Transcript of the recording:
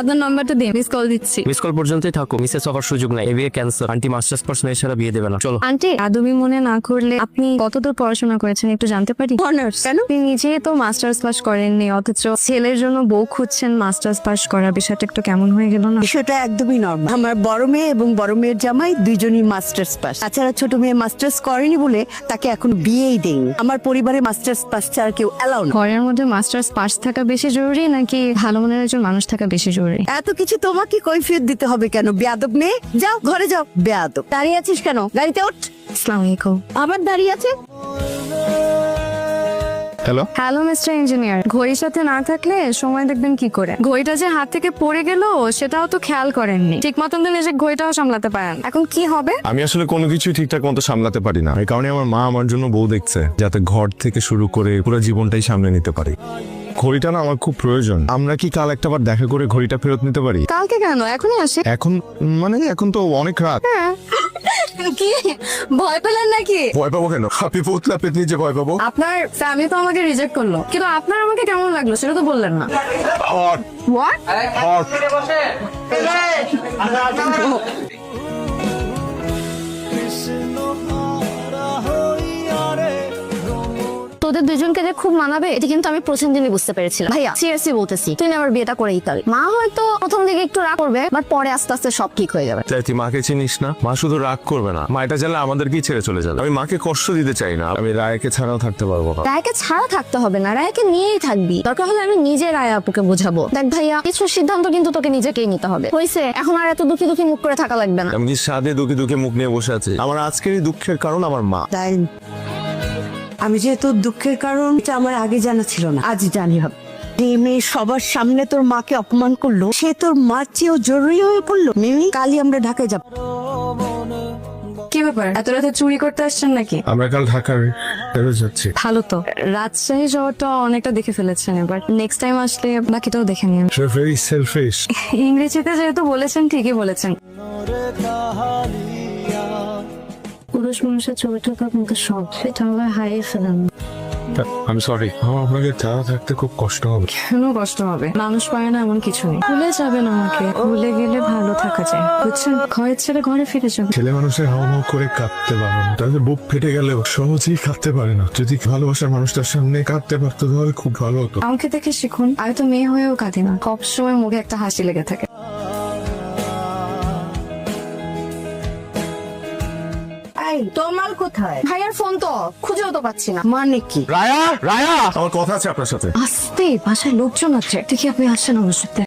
আপনার নাম্বারটা দিন, মিস কল দিচ্ছি। মিস কল পর্যন্তই থাকো, মিসেস হওয়ার সুযোগ নাই। এ বিয়ে ক্যান্সার। আন্টি মাস্টার্স পার্সন এছাড়া বিয়ে দেবে না। চলো। আন্টি, আদবি মনে না করলে আপনি কতদূর পড়াশোনা করেছেন একটু জানতে পারি? অনার্স কেন? আপনি নিজেই তো মাস্টার্স পাস করেননি, অথচ ছেলের জন্য বউ খুঁজছেন মাস্টার্স পাস করা। বিষয়টা একটু কেমন হয়ে গেল না? বিষয়টা একদমই নরমাল। আমার বড় মেয়ে এবং বড় মেয়ের জামাই দুইজনই মাস্টার্স পাস। তাছাড়া ছোট মেয়ে মাস্টার্স করেনি বলে তাকে এখন বিয়েই দেয়নি। আমার পরিবারে মাস্টার্স পাস ছাড়া কেউ অ্যালাউ না। ঘরের মধ্যে মাস্টার্স পাস থাকা বেশি জরুরি নাকি ভালো মনের একজন মানুষ থাকা বেশি জরুরি? এত কিছু তোমাকে কৈফিয়ত দিতে হবে কেন? বেয়াদব মেয়ে, যাও ঘরে যাও। বেয়াদব, দাঁড়িয়ে আছিস কেন? গাড়িতে ওঠ। আসসালামু আলাইকুম। আবার দাঁড়িয়ে আছে। হ্যালো, হ্যালো মিস্টার ইঞ্জিনিয়ার, ঘড়ির সাথে না থাকলে সময় দেখবেন কি করে? ঘড়িটা যে হাত থেকে পড়ে গেল সেটাও তো খেয়াল করেননি। ঠিক মতন তো নিজের ঘড়িটাও সামলাতে পারেন। এখন কি হবে? আমি আসলে কোনো কিছুই ঠিকঠাক মতো সামলাতে পারি না। এই কারণে আমার মা আমার জন্য বউ দেখছে, যাতে ঘর থেকে শুরু করে পুরো জীবনটাই সামলে নিতে পারি। ঘড়িটা না আমার খুব প্রয়োজন। আমরা কি কাল একটাবার দেখা করে ঘড়িটা ফেরত নিতে পারি? কালকে কেন, এখনই আসে। এখন মানে এখন তো অনেক রাত। কি ভয় পেলেন নাকি? ভয় পাবো কেন? আপনি পোতলা পেতনি যে ভয় পাবো? আপনার ফ্যামিলি তো আমাকে রিজেক্ট করলো, কিন্তু আপনার আমাকে কেমন লাগলো সেটা তো বললেন না। Hot what? হট। তোদের দুজনকে যে খুব মানাবে এটা কিন্তু আমি প্রথম দিনই বুঝতে পেরেছিলাম। ভাইয়া সিরিয়াসলি বলতেছি, তুই না আমার বিয়েটা করেই দিতে হবে। মা হয়তো প্রথম দিকে একটু রাগ করবে, বাট পরে আস্তে আস্তে সব ঠিক হয়ে যাবে। তাই তুই মাকে চিনিস না? মা শুধু রাগ করবে না, মা এটা জানলে আমাদেরকেই ছেড়ে চলে যাবে। আমি মাকে কষ্ট দিতে চাই না। আমি রায়কে ছাড়াও থাকতে পারবো না। রায়কে ছাড়া থাকতে হবে না, রায়কে নিয়েই থাকবি। দরকার হলে আমি নিজে রায় আপুকে বোঝাবো। দেখ ভাইয়া, কিছু সিদ্ধান্ত কিন্তু তোকে নিজেকেই নিতে হবে। হয়েছে, এখন আর এত দুঃখী দুঃখী মুখ করে থাকা লাগবে না। আমি কি সাদে দুঃখে দুঃখে মুখ নিয়ে বসে আছি? আমার আজকের এই দুঃখের কারণ আমার মা। তাই আমি যে তোর দুঃখের কারণ এটা আমার আগে জানা ছিল না, আজ জানি হবে। যে মেয়ে সবার সামনে তোর মাকে অপমান করলো, সে তোর মার চেয়েও জরুরি হয়ে পড়লো। মিমি, কালই আমরা ঢাকায় যাবো। কি ব্যাপার, এত রাতে চুরি করতে আসছেন নাকি? আমরা কাল ঢাকার ফেরত যাচ্ছি। ভালো তো, রাজশাহী শহরটা অনেকটা দেখে ফেলেছেন, এবার নেক্সট টাইম আসলে বাকিটাও দেখে নিন। Very shellfish. ইংরেজিতে যেহেতু বলেছেন, ঠিকই বলেছেন। পুরুষ মানুষের ছবিটাকে আপনাকে সব সেটা আমরা হারিয়ে ফেলেন। আমি সরি, আপনাকে ছাড়া থাকতে খুব কষ্ট হবে। কেন কষ্ট হবে? মানুষ পায় না এমন কিছু নেই। ভুলে যাবেন আমাকে, ভুলে গেলে ভালো থাকা যায়, বুঝছেন? ঘরের ছেড়ে ঘরে ফিরে যাবেন। ছেলে মানুষের হাও হাও করে কাঁদতে পারে না, তাদের বুক ফেটে গেলেও সহজেই কাঁদতে পারে না। যদি ভালোবাসার মানুষটার সামনে কাঁদতে পারতো তাহলে খুব ভালো হতো। আমাকে দেখে শিখুন, আমি তো মেয়ে হয়েও কাঁদি না, সবসময় মুখে একটা হাসি লেগে থাকে। তোর মাল কোথায়? ভাইয়ার ফোন তো খুঁজেও তো পাচ্ছি না। মানে কি? রায়া, রায়া, আমার কথা আছে আপনার সাথে। আস্তে, বাসায় লোকজন আছে। দেখি আপনি আসছেন আমার সাথে।